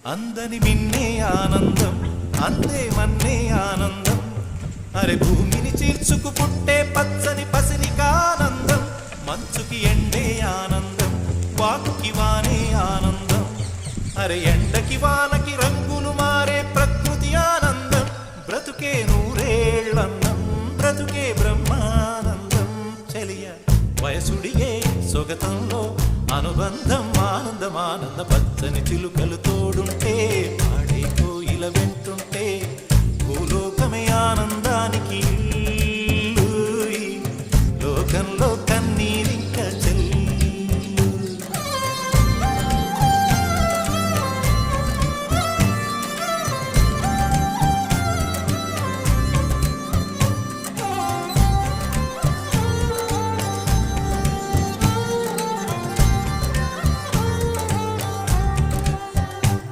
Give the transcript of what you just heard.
అందని మిన్నే ఆనందం అందే మన్నే ఆనందం అరే భూమిని చీల్చుకు పుట్టే పచ్చని పసిరికానందం మంచుకి ఎండే ఆనందం వాకుకి వానే ఆనందం అరే ఎండకి వానకి రంగులు మారే ప్రకృతి ఆనందం బ్రతుకే నూరేళ్ళన్నం బ్రతుకే బ్రహ్మానందం చెలియ వయసుడిగే సొగతంలో అనుబంధం ఆనందమానంద పచ్చని చిలుకలు తోడు